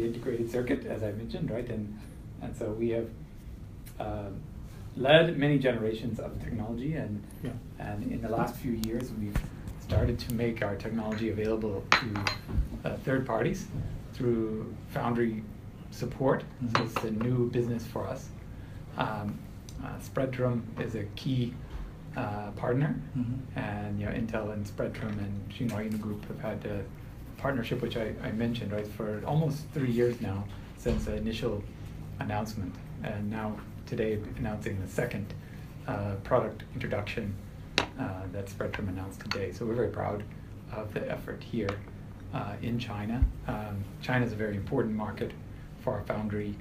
integrated circuit, as I mentioned, right? And so we have led many generations of technology, and in the last few years we've started to make our technology available to third parties through foundry support. So it's a new business for us. Spreadtrum is a key partner, and Intel and Spreadtrum and Xinhua Group have had a partnership, which I mentioned, right, for almost 3 years now since the initial announcement, and now today announcing the second product introduction that Spreadtrum announced today. So we're very proud of the effort here in China. China is a very important market for our foundry,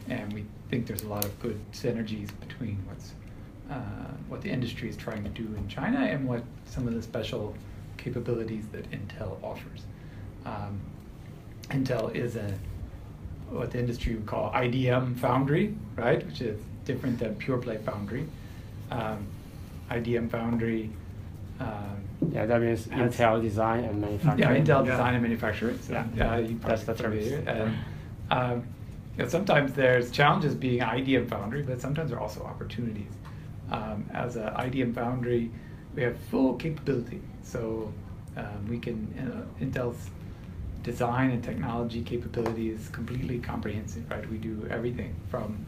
and we think there's a lot of good synergies between what the industry is trying to do in China and what some of the special capabilities that Intel offers. Intel is what the industry would call IDM foundry, right, which is different than pure play foundry. IDM foundry. That means Intel design and manufacture. Yeah, Intel design and manufacture. So, that's the term. Sometimes there's challenges being IDM foundry, but sometimes there are also opportunities. As an IDM foundry, we have full capability. So we can, Intel's design and technology capability is completely comprehensive, right? We do everything from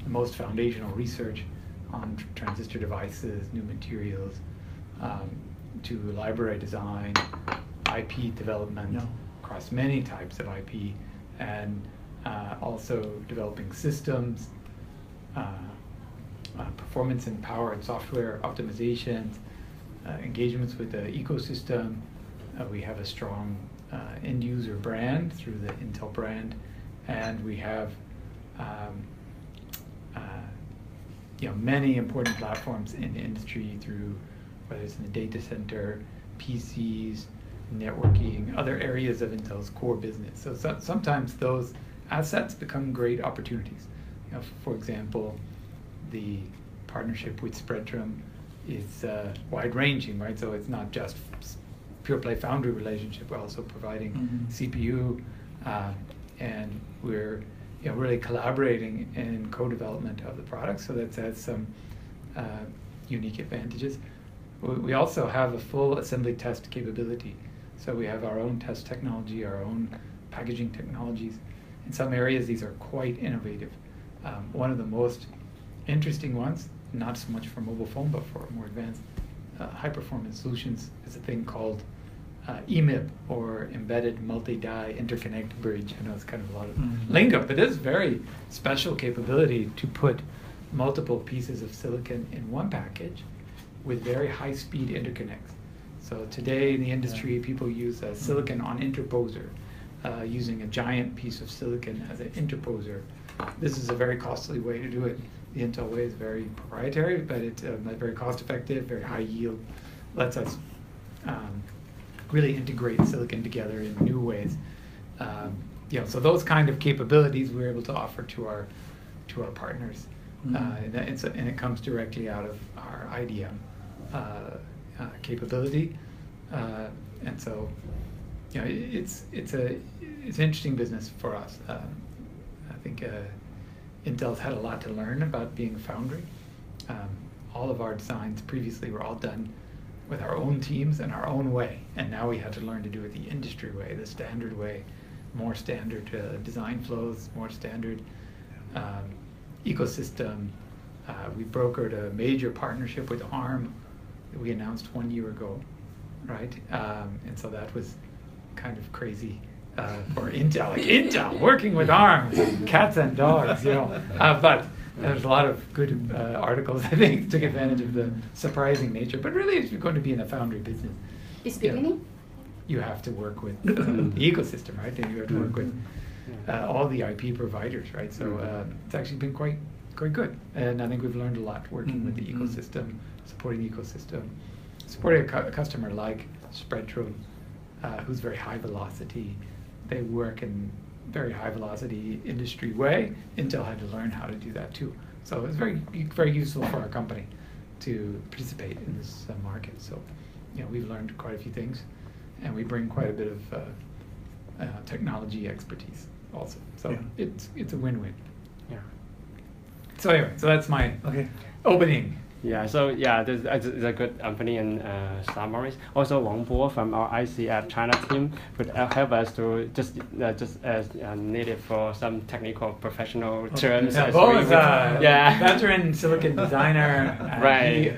the most foundational research on transistor devices, new materials, to library design, IP development across many types of IP, and also developing systems, performance and power and software optimizations, engagements with the ecosystem. We have a strong end user brand through the Intel brand, and we have many important platforms in the industry through whether it's in the data center, PCs, networking, other areas of Intel's core business. So sometimes those assets become great opportunities. For example, the partnership with Spreadtrum is wide-ranging, right? So it's not just pure play foundry relationship. We're also providing CPU, and we're really collaborating in co-development of the product. So that has some unique advantages. We also have a full assembly test capability. So we have our own test technology, our own packaging technologies. In some areas, these are quite innovative. One of the most interesting ones, not so much for mobile phone, but for more advanced high-performance solutions, is a thing called EMIB, or Embedded Multi-Die Interconnect Bridge. I know it's kind of a lot of lingo, but it's very special capability to put multiple pieces of silicon in one package with very high-speed interconnects. So today in the industry, people use a silicon on interposer, using a giant piece of silicon as an interposer. This is a very costly way to do it. The Intel way is very proprietary, but it's very cost-effective, very high yield, lets us really integrate silicon together in new ways. So those kind of capabilities we're able to offer to our partners, and it comes directly out of our IDM capability, and so it's an interesting business for us. I think Intel's had a lot to learn about being a foundry. All of our designs previously were all done with our own teams and our own way, and now we had to learn to do it the industry way, the standard way, more standard design flows, more standard ecosystem. We brokered a major partnership with ARM that we announced 1 year ago, right? And so that was kind of crazy for Intel, like Intel working with ARM, cats and dogs, but there's a lot of good articles, I think, took advantage of the surprising nature. But really, if you're going to be in the foundry business, it's beginning. You have to work with the ecosystem, right? And you have to work with all the IP providers, right? So it's actually been quite good, and I think we've learned a lot working with the ecosystem, supporting the ecosystem, supporting a customer like Spreadtrum, who's very high velocity. They work in very high velocity industry way. Intel had to learn how to do that too. So it's very, very useful for our company to participate in this market. So, we've learned quite a few things, and we bring quite a bit of technology expertise also. So Yeah. it's a win-win. Yeah. So anyway, so that's my opening. Yeah, so yeah, this is a good opening and summaries. Also, Wang Bo from our ICF China team would help us to just as needed for some technical professional terms. Yeah, as Bo we is would- a veteran silicon designer. And Right.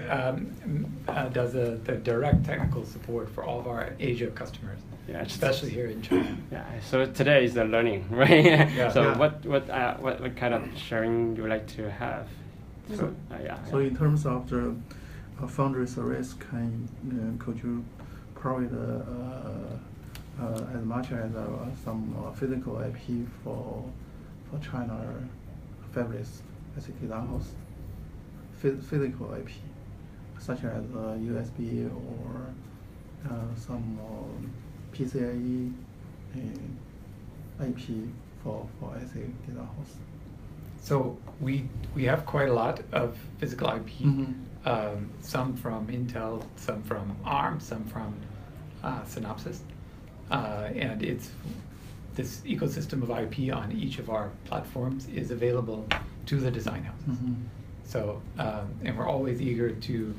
he does the direct technical support for all of our Asia customers, Yeah, especially here in China. Yeah, so today is the learning, right? Yeah. So Yeah. what kind of sharing you would like to have? So, yeah. So in terms of the foundry service, could you provide as much as some physical IP for China fabless ASIC design house? Physical IP, such as USB or some PCIe IP for ASIC design house. So we have quite a lot of physical IP. Some from Intel, some from ARM, some from Synopsys, and it's this ecosystem of IP on each of our platforms is available to the design houses. So and we're always eager to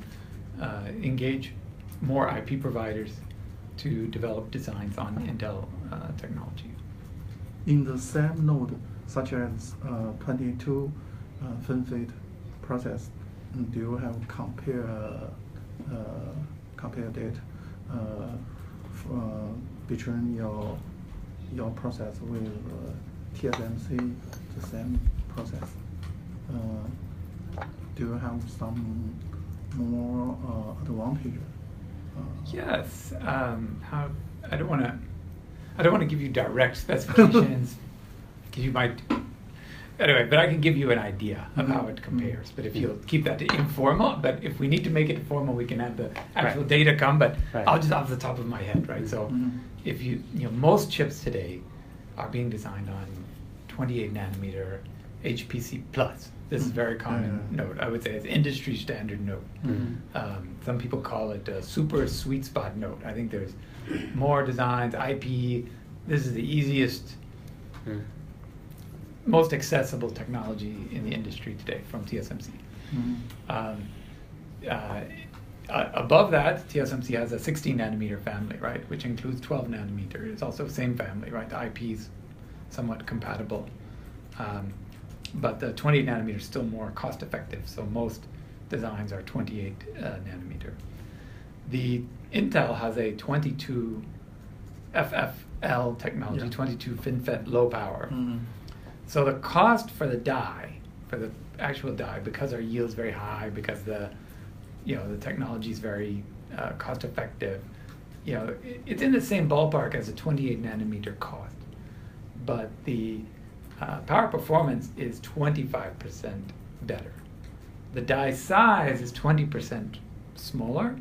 engage more IP providers to develop designs on Intel technology. In the same node, such as 22 FinFET process, do you have compare data between your process with TSMC, the same process? Do you have some more advantage? Yes. How I don't want to give you direct specifications. Because you might, anyway, but I can give you an idea of how it compares. But if you'll keep that informal, but if we need to make it formal, we can have the actual data come. But I'll just off the top of my head, right? So if you know, most chips today are being designed on 28 nanometer HPC plus. This is a very common node. I would say it's industry standard node. Some people call it a super sweet spot node. I think there's more designs, IP. This is the easiest, most accessible technology in the industry today from TSMC. Above that, TSMC has a 16 nanometer family, right, which includes 12 nanometer. It's also the same family, right? The IP is somewhat compatible. But the 28 nanometer is still more cost effective, so most designs are 28 nanometer. The Intel has a 22 FFL technology, 22 FinFET low power. So the cost for the die, for the actual die, because our yield's very high, because the technology is very cost effective, it's in the same ballpark as a 28 nanometer cost, but the power performance is 25% better. The die size is 20% smaller,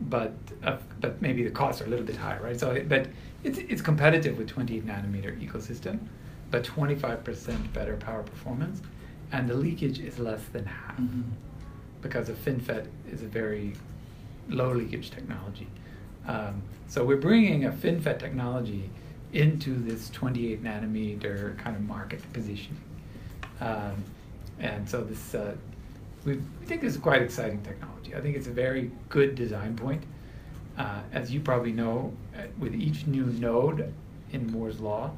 but maybe the costs are a little bit higher, right? So, but it's competitive with 28 nanometer ecosystem, but 25% better power performance, and the leakage is less than half, because a FinFET is a very low leakage technology. So we're bringing a FinFET technology into this 28 nanometer kind of market position, and so this we think this is quite exciting technology. I think it's a very good design point. As you probably know, with each new node in Moore's law,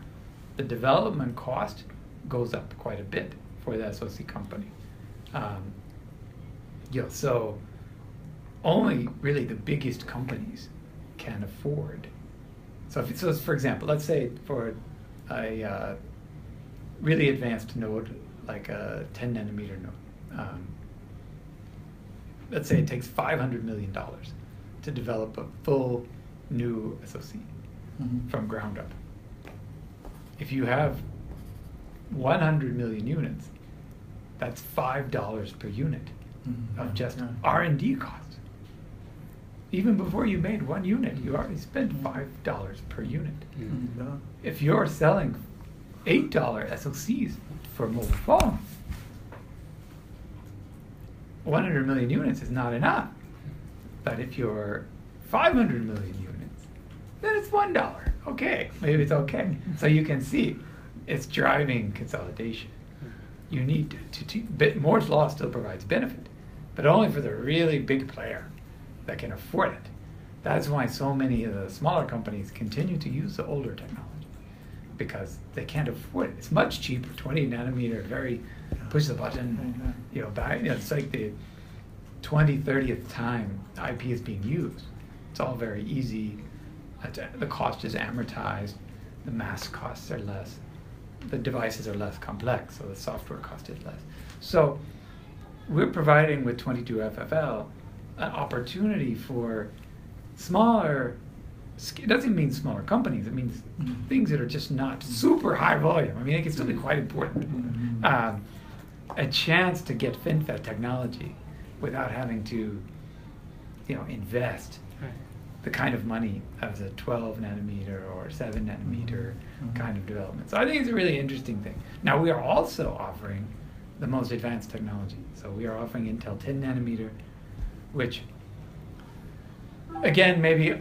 the development cost goes up quite a bit for the SoC company. So only really the biggest companies can afford. So for example, let's say for a really advanced node, like a 10 nanometer node, let's say it takes $500 million to develop a full new SoC from ground up. If you have 100 million units, that's $5 per unit of just R&D cost. Even before you made one unit, you already spent $5 per unit. If you're selling $8 SoCs for mobile phone, 100 million units is not enough. But if you're 500 million units, then it's $1. Okay, maybe it's okay. So you can see it's driving consolidation. You need but Moore's law still provides benefit, but only for the really big player that can afford it. That's why so many of the smaller companies continue to use the older technology, because they can't afford it. It's much cheaper, 20 nanometer, very push the button, it's like the 20, 30th time IP is being used. It's all very easy. The cost is amortized. The mask costs are less. The devices are less complex, so the software cost is less. So we're providing with 22FFL an opportunity for smaller, it doesn't mean smaller companies, it means things that are just not super high volume. I mean, it can still be quite important. A chance to get FinFET technology without having to, invest the kind of money as a 12 nanometer or 7 nanometer kind of development. So I think it's a really interesting thing. Now we are also offering the most advanced technology. So we are offering Intel 10 nanometer, which again, maybe,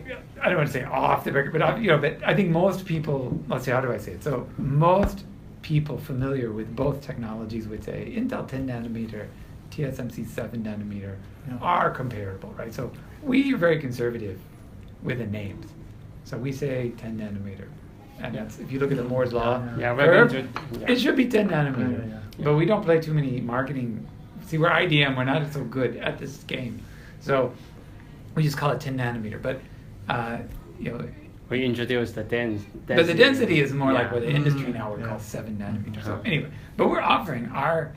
I don't want to say off the record, but but I think most people, let's say, how do I say it? So most people familiar with both technologies would say Intel 10 nanometer, TSMC 7 nanometer are comparable, right? So we are very conservative with the names. So we say 10 nanometer. And that's, if you look at the Moore's law curve, it should be 10 nanometer. But we don't play too many marketing. See, we're IDM, we're not so good at this game. So we just call it 10 nanometer. But, we introduced the density. But the density is more like what the industry now would call 7 nanometer. So anyway, but we're offering our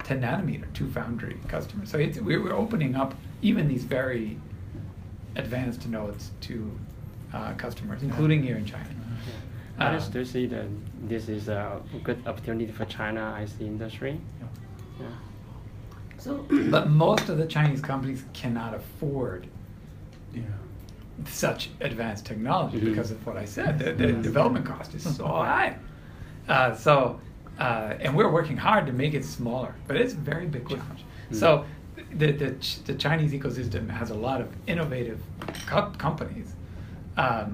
10 nanometer to foundry customers. So we're opening up even these very advanced nodes to customers, including here in China. I just do see that this is a good opportunity for China IC industry. Yeah. So, but most of the Chinese companies cannot afford such advanced technology because of what I said. The development cost is so high. And we're working hard to make it smaller, but it's a very big challenge. So the Chinese ecosystem has a lot of innovative companies.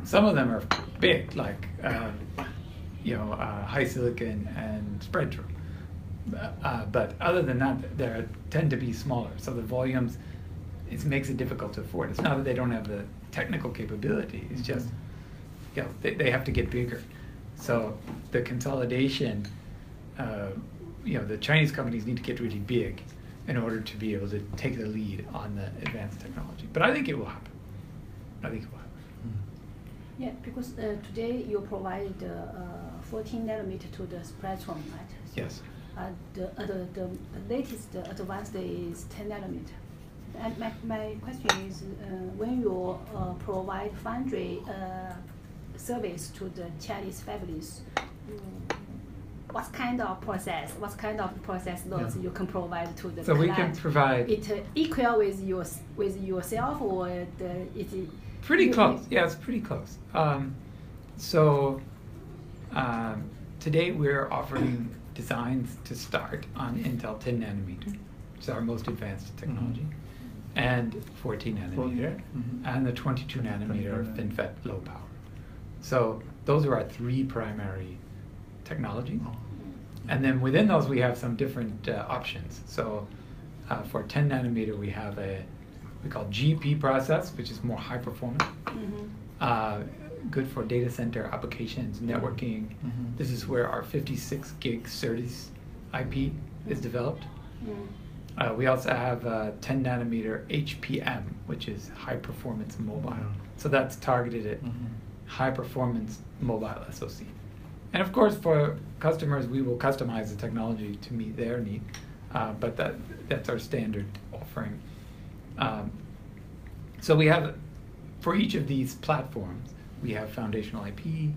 Some of them are big, like High Silicon and Spreadtrum. But other than that, they tend to be smaller. So the volumes, it makes it difficult to afford. It's not that they don't have the technical capability. It's just, they have to get bigger. So the consolidation, the Chinese companies need to get really big in order to be able to take the lead on the advanced technology. But I think it will happen. Yeah, because today you provide 14 nanometer to the Spreadtrum, right? So, yes. The latest advanced is 10 nanometer. And my question is, when you provide foundry service to the Chinese families, what kind of process nodes you can provide to the so client? We can provide it equal with yourself, or it pretty close. Yeah, it's pretty close. Today we're offering designs to start on Intel 10 nanometer, which is our most advanced technology, and 14 nanometer, and the 22 nanometer FinFET low power. So those are our three primary technologies. And then within those we have some different options. So for 10 nanometer we have we call GP process, which is more high performance, good for data center applications, networking. This is where our 56 gig SerDes IP is developed. We also have 10 nanometer HPM, which is high performance mobile. So that's targeted at high performance mobile SoC. And of course, for customers, we will customize the technology to meet their need, but that's our standard offering. So we have, for each of these platforms, we have foundational IP,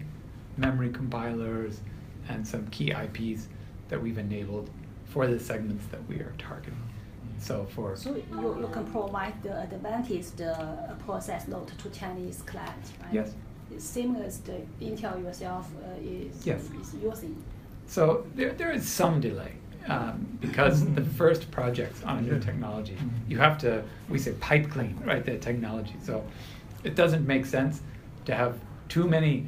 memory compilers, and some key IPs that we've enabled for the segments that we are targeting. So you can provide the advantage, the process node to Chinese clients, right? Yes. Same as the Intel yourself is using. So there is some delay because the first projects on a new technology, you have to, we say pipe clean, right, the technology. So it doesn't make sense to have too many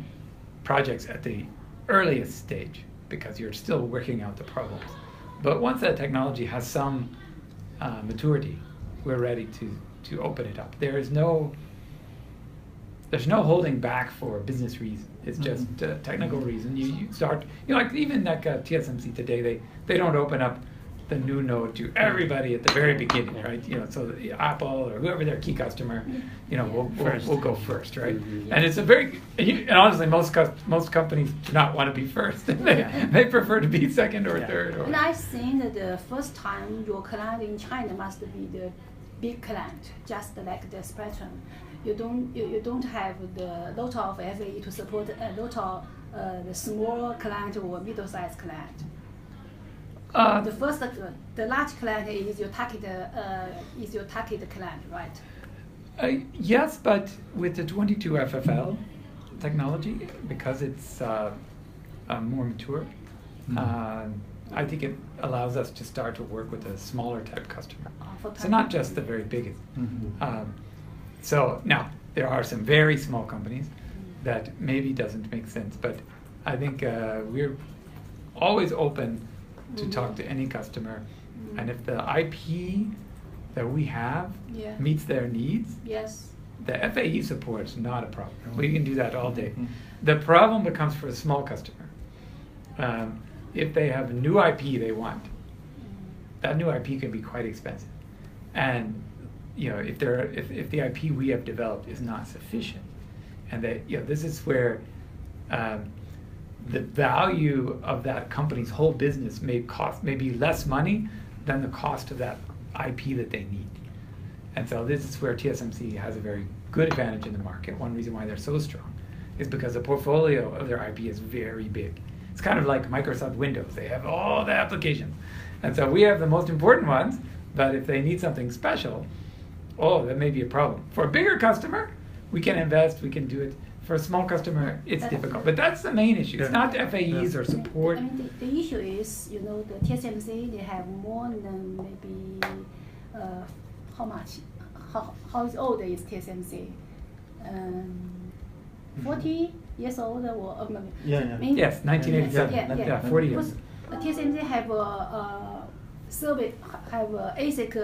projects at the earliest stage because you're still working out the problems. But once that technology has some maturity, we're ready to open it up. There's no holding back for business reason. It's just technical reason. You start, like even like TSMC today, they don't open up the new node to everybody at the very beginning, right? So Apple or whoever their key customer, will go first, right? And it's a very, and honestly, most companies do not want to be first. They prefer to be second or third. And I think that the first time your client in China must be the big client, just like the Spectrum. You don't have the lot of FAE to support a lot of the small client or middle-sized client. The large client is your target client, right? Yes, but with the 22 FFL technology, because it's more mature, I think it allows us to start to work with a smaller type customer. So not just the very biggest. So now there are some very small companies that maybe doesn't make sense, but I think we're always open to talk to any customer, and if the IP that we have meets their needs, the FAE support is not a problem. We can do that all day. The problem becomes for a small customer. If they have a new IP they want, that new IP can be quite expensive, and if the IP we have developed is not sufficient, and that this is where the value of that company's whole business may be less money than the cost of that IP that they need. And so this is where TSMC has a very good advantage in the market. One reason why they're so strong is because the portfolio of their IP is very big. It's kind of like Microsoft Windows. They have all the applications. And so we have the most important ones, but if they need something special, that may be a problem. For a bigger customer, we can invest, we can do it. For a small customer, it's difficult. But that's the main issue. It's not FAEs or support. I mean, the issue is, the TSMC, they have more than maybe, how much? How old is TSMC? 40 years old or maybe? Yes, 1987. 40 years. TSMC have a survey, have a ASIC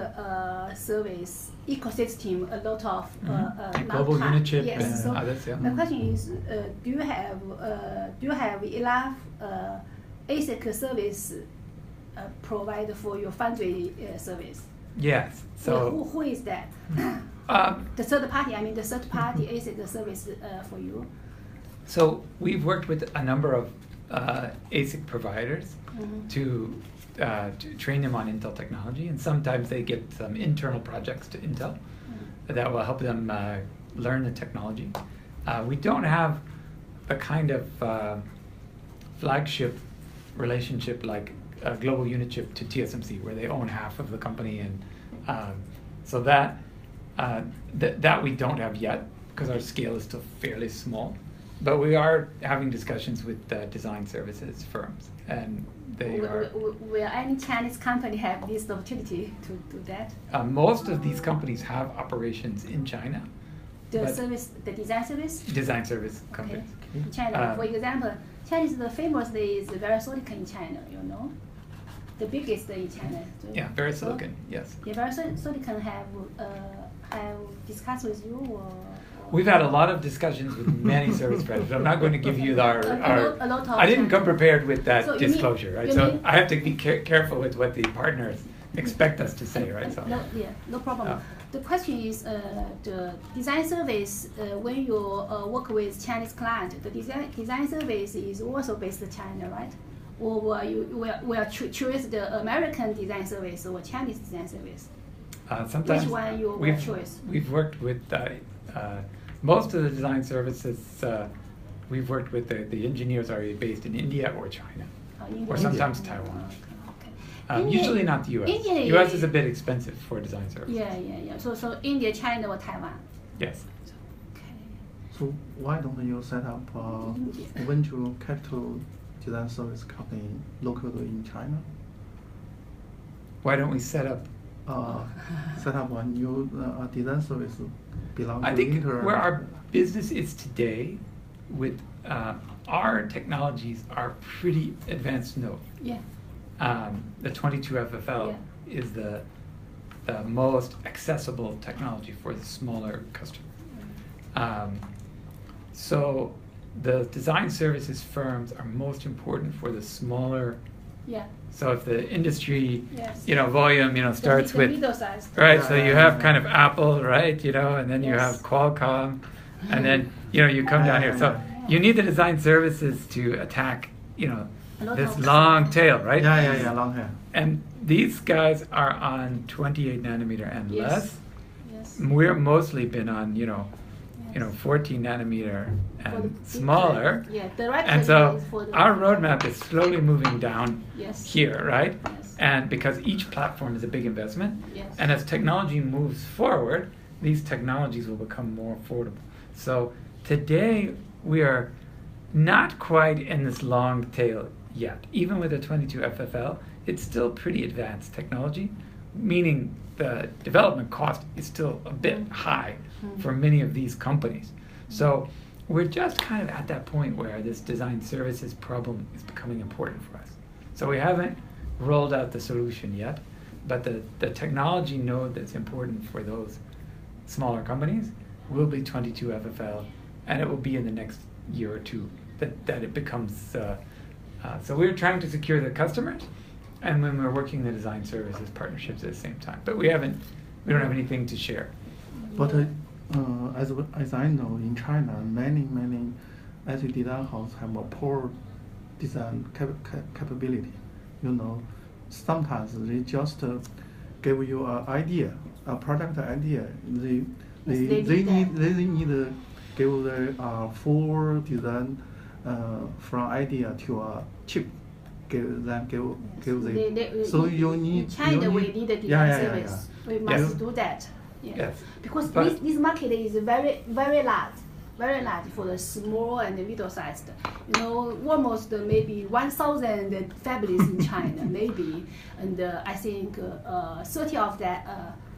service ecosystem, a lot of global unit chip and so others. The question is, do you have enough ASIC service provided for your foundry service? Yes. So who is that? The third party. I mean, the third party ASIC service for you. So we've worked with a number of ASIC providers to train them on Intel technology, and sometimes they get some internal projects to Intel that will help them learn the technology. We don't have a kind of flagship relationship like a global unit chip to TSMC, where they own half of the company, and so that we don't have yet because our scale is still fairly small. But we are having discussions with design services firms, and they will any Chinese company have this opportunity to do that? Most of these companies have operations in China. The design service? Design service companies. Okay. In China, for example, Chinese the famous is VeriSilicon in China, the biggest in China. So yeah, VeriSilicon, yes. Yeah, VeriSilicon have discussed with you or? We've had a lot of discussions with many service providers. I'm not going to give you our I didn't come prepared with that disclosure, right? So I have to be careful with what the partners expect us to say, right? So no problem. The question is the design service. When you work with Chinese client, the design service is also based in China, right? Or will choose the American design service or Chinese design service? Sometimes which one you will choose? We've worked with most of the design services. We've worked with the engineers are based in India or China, or sometimes Taiwan. Okay. Usually not the U.S. U.S. is a bit expensive for design services. Yeah. So India, China, or Taiwan. Yes. Okay. So why don't you set up a venture capital design service company locally in China? Why don't we set up a new design service belong to I think Intel? where our business is today, with our technologies are pretty advanced node. Yeah. The 22 FFL is the most accessible technology for the smaller customer. So the design services firms are most important for the smaller. Yeah. So if the industry, Yes. volume, starts the with, middle size. right? Yeah, So you yeah, have yeah. kind of Apple, right? And then you Yes. have Qualcomm, and then you come down here. So you need the design services to attack, A lot this of- long tail, right? Yeah, long hair. And these guys are on 28 nanometer and Yes. less. Yes. We're mostly been on, Yes. 14 nanometer For the and big smaller. Yeah, directly And so is for the our roadmap is slowly moving down Yes. here, right? Yes. And because each platform is a big investment, Yes. and as technology moves forward, these technologies will become more affordable. So today we are not quite in this long tail yet. Even with the 22 FFL, it's still pretty advanced technology, meaning the development cost is still a bit high for many of these companies. So we're just kind of at that point where this design services problem is becoming important for us. So we haven't rolled out the solution yet, but the technology node that's important for those smaller companies will be 22 FFL, and it will be in the next year or two that it becomes. So we're trying to secure the customers, and when we're working the design services partnerships at the same time. But we don't have anything to share. But as I know, in China, many IC design houses have a poor design capability. Sometimes they just give you an idea, a product idea. They need to give the full design from idea to a chip. Give them. So you need. In China, we need a design service. We must Yes. do that. Yeah. Yes. Because But- this market is very very large for the small and the middle sized. Almost maybe 1,000 families in China, maybe, and I think 30 of that,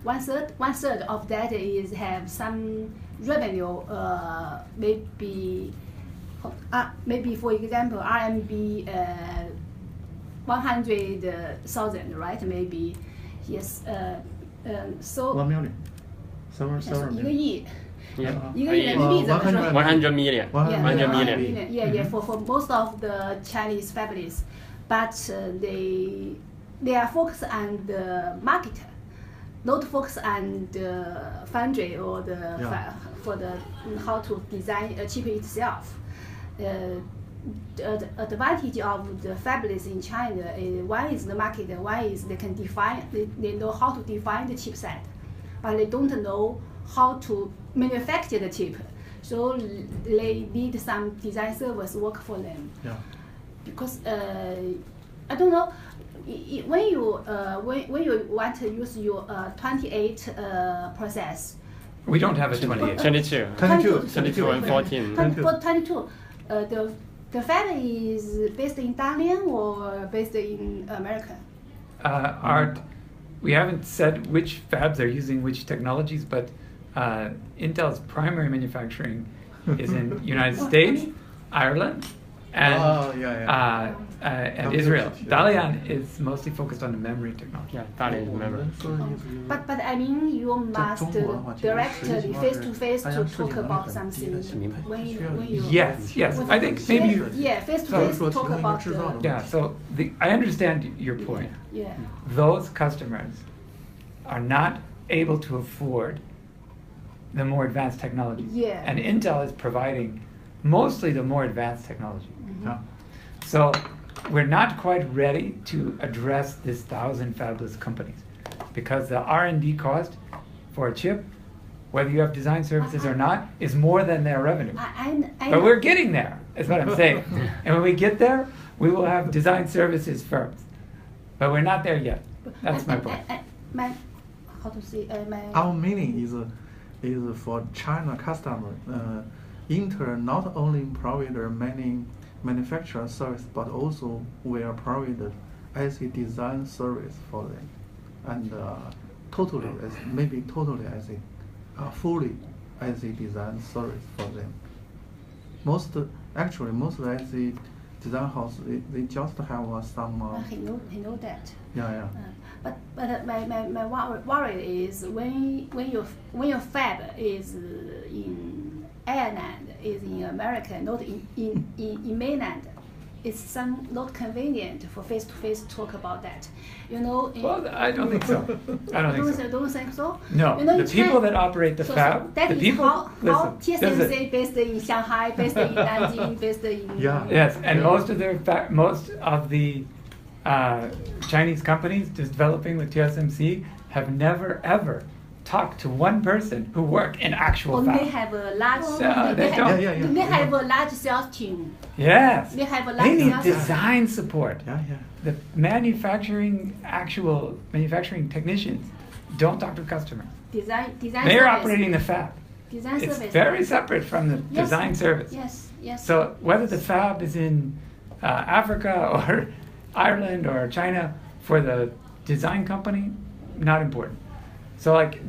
one third of that is have some revenue, maybe for example RMB 100,000, right? Maybe, yes. So 1 million. Several 1个 million. 亿。 Yeah. 一个亿人民币怎么说 100 million. 100 million. Yeah, for most of the Chinese families, but they are focused on the market, not focused on the foundry or for the how to design a chip itself. The advantage of the fabless in China is one is the market, one is they know how to define the chipset, but they don't know how to manufacture the chip. So they need some design service work for them. Yeah. Because I don't know, when you want to use your 28 process. We don't have a 28. 22. 22 and 14. 22. The fab is based in Dalian or based in America? We haven't said which fabs are using which technologies, but Intel's primary manufacturing is in United States, Ireland, and and Israel. Dalian is mostly focused on the memory technology. Yeah, Dalian is memory. But I mean, you must directly face to face to talk about something when you. Yes. I think maybe. Face to face talk about the. Yeah. So I understand your point. Yeah. Those customers are not able to afford the more advanced technology. Yeah. And Intel is providing mostly the more advanced technology. Yeah. So we're not quite ready to address this 1,000 fabless companies because the R&D cost for a chip, whether you have design services or not, is more than their revenue. But we're getting there, is what I'm saying. And when we get there, we will have design services firms. But we're not there yet. That's my point. How to say? Our meaning is for China customer. Intel not only provide many manufacturer service, but also will provide IC design service for them, and fully IC design service for them. most of the IC design house they just have some. He know that. Yeah. But my worry is when your fab is in Ireland, is in America, not in mainland, it's not convenient for face-to-face talk about that. Well, I don't think so. I don't think so. Don't think so? No, the people that operate the fab, that the is people. how TSMC based in Shanghai, based in Nanjing, based in. Yeah. Yes, and most of the Chinese companies developing with TSMC have never ever talked to one person who work in actual Or fab. they have a large. They don't. Yeah. They have a large sales team. Yes. They have a They large need sales team. design support. Yeah. The actual manufacturing technicians don't talk to customers. Design They're service. operating the fab. Design It's service. very separate from the Yes. design service. Yes. So whether the fab is in Africa or Ireland or China, for the design company, not important. So like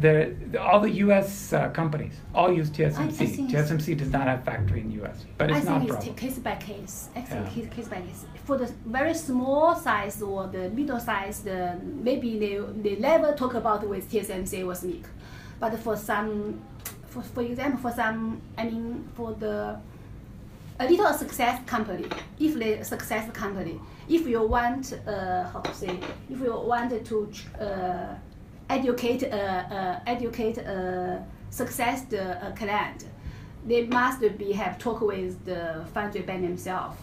all the U.S. Companies all use TSMC. I think TSMC does not have factory in the U.S., but it's not a I think problem. it's case by case. Yeah. Case by case. For the very small size or the middle size, maybe they never talk about with TSMC or SMIC. But for example, for a little success company, if you want if you want to educate success client, they must have talk with the foundry by themselves.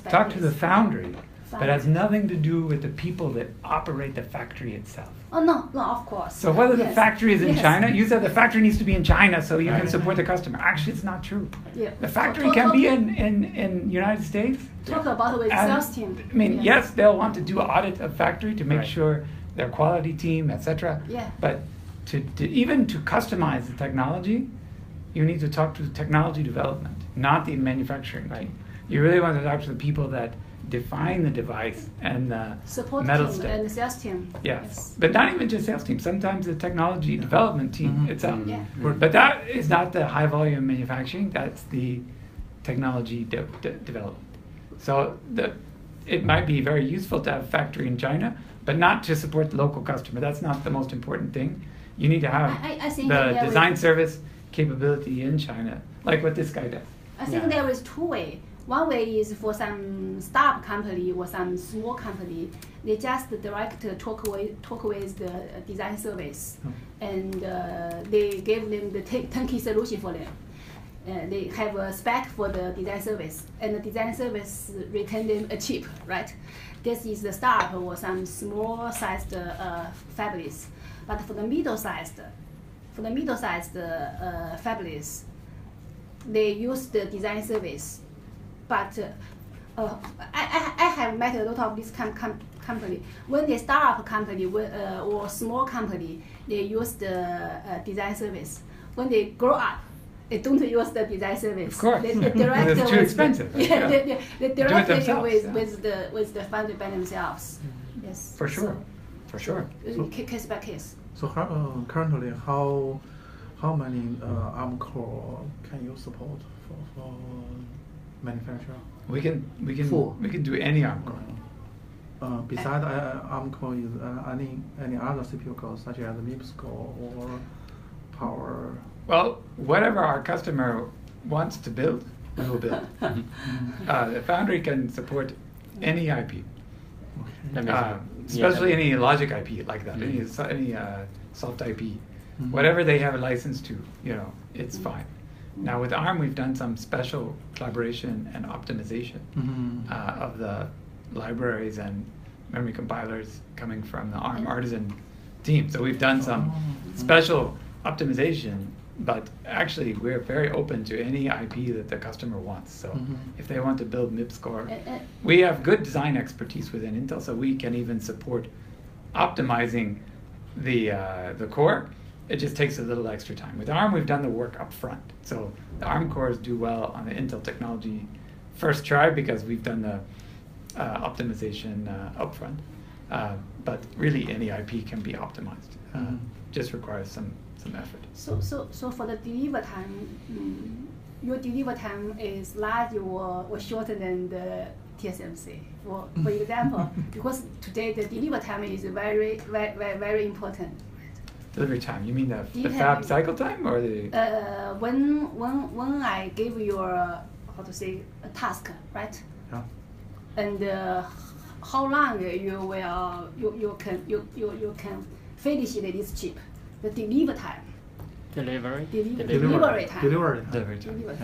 Talk to the foundry, but it has Foundry. nothing to do with the people that operate the factory itself. Oh no, of course. So whether the Yes. factory is in Yes. China, you said the factory needs to be in China so you can Right. support the customer. Actually, it's not true. Yeah. The factory Talk- can talk- be in United States. Talk about with And, sales team. I mean, Yeah. yes, they'll want to do audit of factory to make Right. sure their quality team, etc. Yeah. But even to customize the technology, you need to talk to the technology development, not the manufacturing team. You really want to talk to the people that define the device and the Support metal team step. and sales team. Yes, but not even just sales team. Sometimes the technology development team itself. Yeah. But that is not the high volume manufacturing. That's the technology development. So it might be very useful to have a factory in China, but not to support the local customer. That's not the most important thing. You need to have I think the there design is- service capability in China, like what this guy does. I think Yeah. there is two ways. One way is for some startup company or some small company, they just direct talk with the design service, and they give them the turnkey solution for them. They have a spec for the design service, and the design service return them a chip, right? This is the startup or some small sized fabless. But for the middle sized fabless, they use the design service. But I have met a lot of this company. When they start up a company or small company, they use the design service. When they grow up, they don't use the design service. Of course. They direct It's too with expensive. The, yeah, they Do it direct themselves, with the foundry by themselves. Yes. For sure. For sure. Case by case. So currently, how many ARM core can you support for manufacture? We can Full. we can do any ARM core. Besides ARM core, is any other CPU cores such as MIPS core or Power? Well, whatever our customer wants to build, we will build. The foundry can support any IP, That makes sense. especially Yeah, any logic IP like that, any soft IP. Whatever they have a license to, it's fine. Now with ARM, we've done some special collaboration and optimization of the libraries and memory compilers coming from the ARM artisan team. So we've done some special optimization, but actually we're very open to any IP that the customer wants. So if they want to build MIPS core, we have good design expertise within Intel, so we can even support optimizing the core. It just takes a little extra time. With ARM, we've done the work up front. So the ARM cores do well on the Intel technology first try because we've done the optimization up front. But really, any IP can be optimized. Just requires some effort. So for the deliver time, your delivery time is larger or shorter than the TSMC. For example, because today the delivery time is very important. Delivery time, you mean the fab cycle time or the? When I give you a task, right? Yeah. And how long you can finish this chip, the delivery time. Delivery. Delivery time. Delivery time. Delivery time. Delivery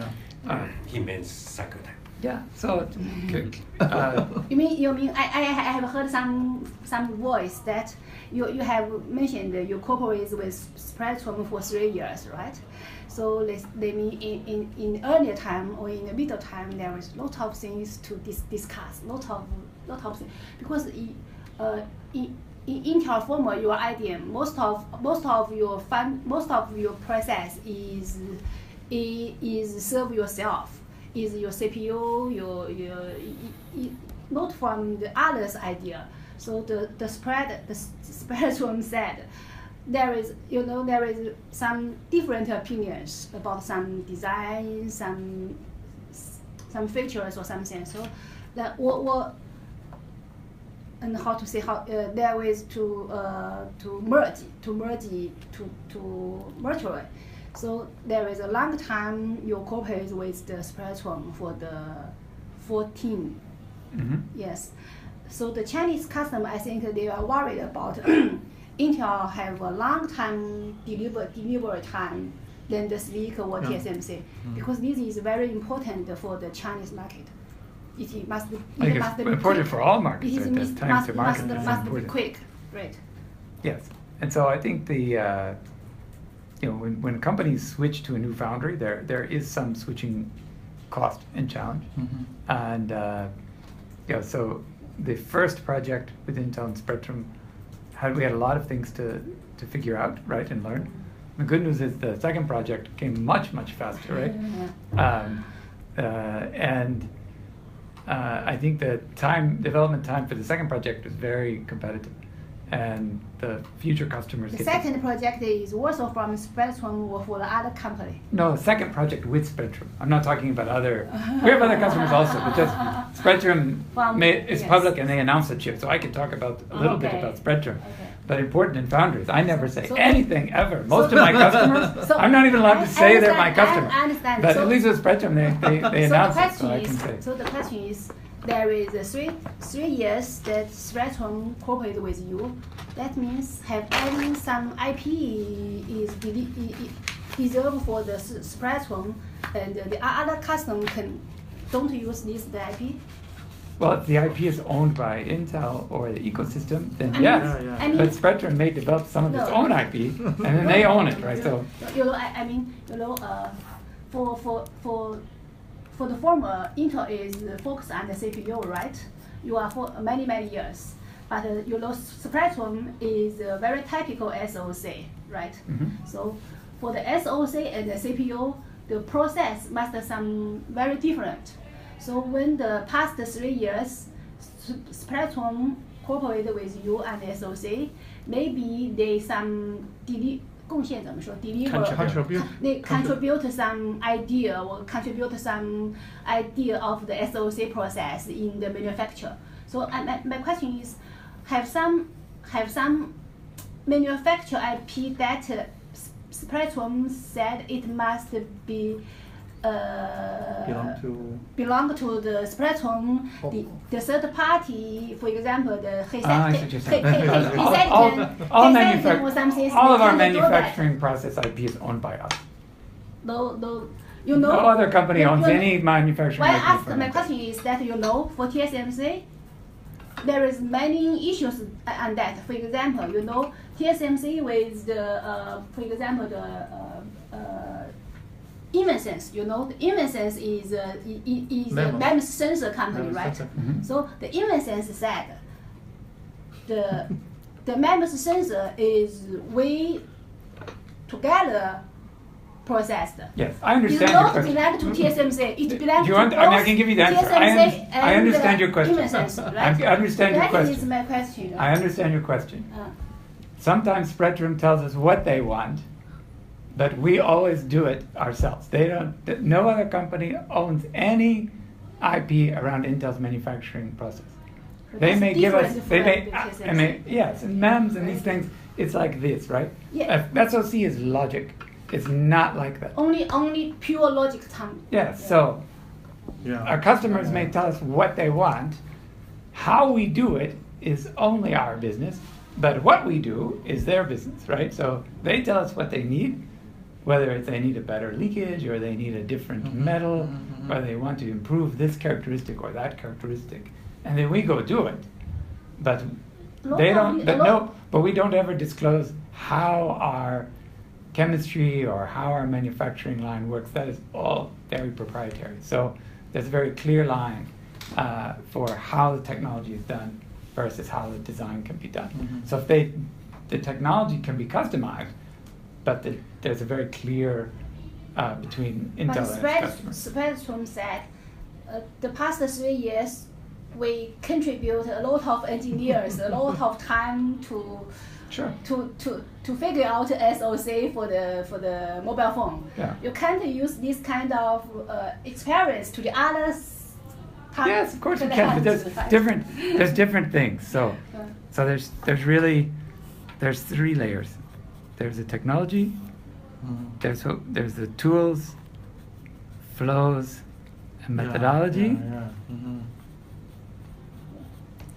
time. He means cycle time. Yeah. So. You mean I have heard some voice that you have mentioned you cooperate with Spectrum for 3 years, right? So they mean in earlier time or in the middle time there is lot of things to discuss, lot of things, because in Intel former your IDM most of your process is serve yourself, is your CPU, your not from the others idea. So the Spectrum said there is some different opinions about some design, some features or something. So that what and how to say there is to merge virtually. So there is a long time you cooperate with the Spectrum for the 14. Mm-hmm. Yes. So the Chinese customer, I think they are worried about Intel have a long time delivery time than the SLIC or TSMC, because this is very important for the Chinese market. It must be important quick. for all markets. It Right? Time to market is must be important. quick, right? Yes, and so I think when companies switch to a new foundry, there is some switching cost and challenge, and so the first project with Intel and Spectrum, we had a lot of things to figure out, right, and learn. The good news is the second project came much faster, right? And I think the development time for the second project is very competitive, and the future customers. The second project is also from Spectrum or for the other company. No, the second project with Spectrum. I'm not talking about other. We have other customers also, but just Spectrum is public and they announce the chip, so I can talk about a little bit about Spectrum. Okay. But important in foundries, I never say anything ever. Most of my customers, I'm not even allowed to say they're my customer. I understand. But So- at least with Spectrum, they announce it, so I can say. So the question is, there is three years that Spectrum cooperate with you. That means have any some IP is reserved for the Spectrum, and the other customer don't use this the IP. Well, if the IP is owned by Intel or the ecosystem, then I mean- yes. Yeah, yeah. I mean- But Spectrum may develop some of its No. own IP, and then they own it, right? So. For the former, Intel is focused on the CPU, right? You are for many years, but Spectrum is a very typical SoC, right? Mhm. So for the SoC and the CPU, the process must be some very different. So when the past 3 years, Spectrum cooperated with you and SoC, maybe they some they contribute some idea or contribute some idea of the SoC process in the manufacture. So my question is, have some manufacture IP that Spectrum said it must be belong to the Spectrum, the third party, for example, the all of our manufacturing process IP is owned by us. No other company owns any manufacturing Why I IP. ask from my Intel. question is that for TSMC, there is many issues on that. For example, TSMC with the, for example, the InvenSense. The InvenSense is a MEMS sensor company, right? Mhm. So the InvenSense said the MEMS sensor is way together processed. Yes, I It understand your not question. belong to TSMC. It belongs to both I can give you the answer. TSMC I understand your question. InvenSense, right? I understand your That is question. my question. I understand your question. Uh, Sometimes Spectrum tells us what they want, but we always do it ourselves. No other company owns any IP around Intel's manufacturing process. They may give us, yes, and MEMS and these things, it's like this, right? Yeah. SoC is logic. It's not like that. Only pure logic time. Yeah, so our customers may tell us what they want. How we do it is only our business, but what we do is their business, right? So they tell us what they need, whether it's they need a better leakage or they need a different metal, or they want to improve this characteristic or that characteristic. And then we go do it. But they don't, but we don't ever disclose how our chemistry or how our manufacturing line works. That is all very proprietary. So there's a very clear line for how the technology is done versus how the design can be done. So if the technology can be customized, but there's a very clear between Intel and its customers. Spectrum said the past 3 years we contribute a lot of engineers, a lot of time to figure out SoC for the mobile phone. Yeah. You can't use this kind of experience to the others. Yes, of course you can. But there's different things. So there's three layers. There's the technology. There's the tools, flows, and methodology.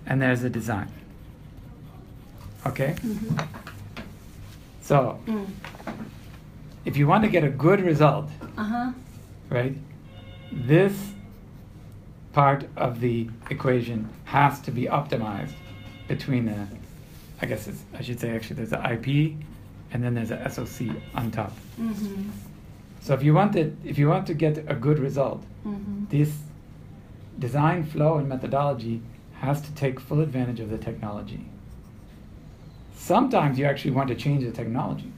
And there's the design. Okay? So, if you want to get a good result, right, this part of the equation has to be optimized between I should say actually there's the IP and then there's a SoC on top. So if you want to get a good result, this design flow and methodology has to take full advantage of the technology. Sometimes you actually want to change the technology,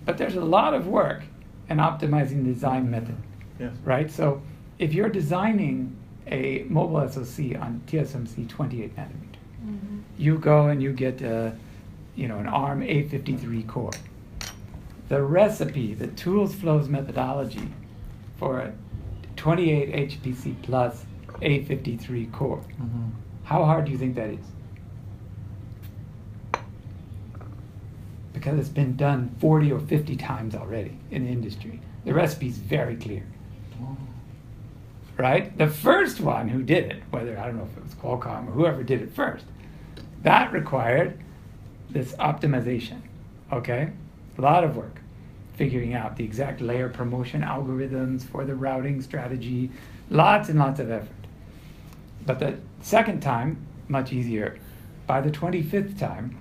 but there's a lot of work in optimizing the design method, right? So if you're designing a mobile SoC on TSMC 28 nanometer, you go and you get an ARM A53 core. The recipe, the tools flows methodology for a 28 HPC plus A53 core. How hard do you think that is? Because it's been done 40 or 50 times already in the industry. The recipe is very clear. Right? The first one who did it, I don't know if it was Qualcomm or whoever did it first, that required this optimization, okay? A lot of work figuring out the exact layer promotion algorithms for the routing strategy, lots and lots of effort. But the second time, much easier. By the 25th time,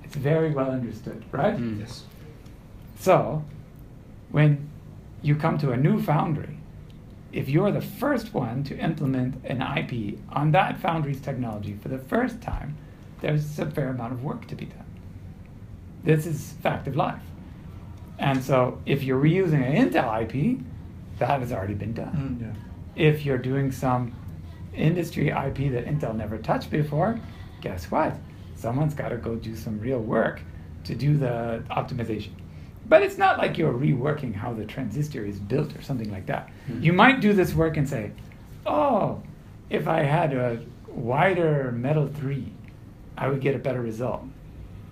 it's very well understood, right? Yes. So, when you come to a new foundry, if you're the first one to implement an IP on that foundry's technology for the first time, there's a fair amount of work to be done. This is fact of life. And so if you're reusing an Intel IP, that has already been done. If you're doing some industry IP that Intel never touched before, guess what? Someone's got to go do some real work to do the optimization. But it's not like you're reworking how the transistor is built or something like that. You might do this work and say, oh, if I had a wider metal 3, I would get a better result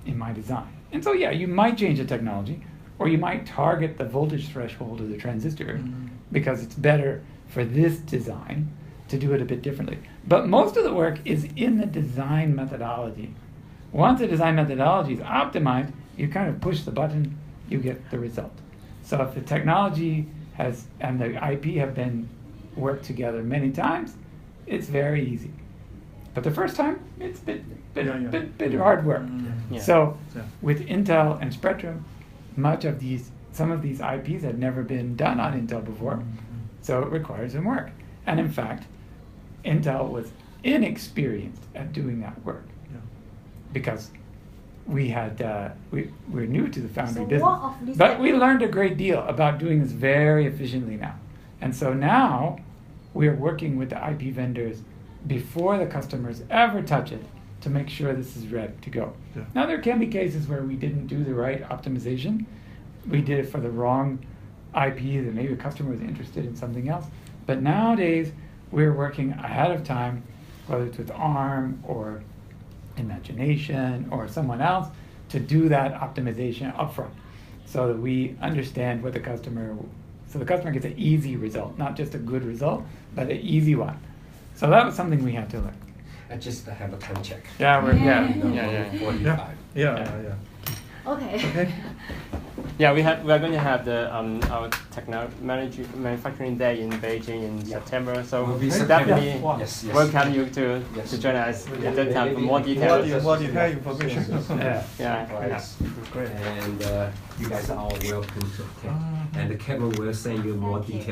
in my design. And so, yeah, you might change the technology, or you might target the voltage threshold of the transistor because it's better for this design to do it a bit differently. But most of the work is in the design methodology. Once the design methodology is optimized, you kind of push the button, you get the result. So if the technology and the IP have been worked together many times, it's very easy. But the first time, it's a bit hard work. So with Intel and Spectrum, some of these IPs had never been done on Intel before, so it requires some work. And in fact, Intel was inexperienced at doing that work because we're new to the foundry business. But we learned a great deal about doing this very efficiently now. And so now we're working with the IP vendors before the customers ever touch it to make sure this is ready to go. Now there can be cases where we didn't do the right optimization, we did it for the wrong IP, that maybe a customer was interested in something else. But nowadays, we're working ahead of time, whether it's with ARM or Imagination or someone else, to do that optimization upfront, so that we understand what the customer gets an easy result, not just a good result, but an easy one. So that was something we had to learn. I just have a time check. Yeah, Yeah. 45. Yeah. Okay. Okay. Yeah, we are going to have the our manufacturing day in Beijing in September. So Will be we September. definitely Yes, yes. welcome you to Yes. join us at that time for more details. More detailed information. Yeah. Yeah. Great. And you guys are all welcome to attend. And Kevin will send you more Thank you. details.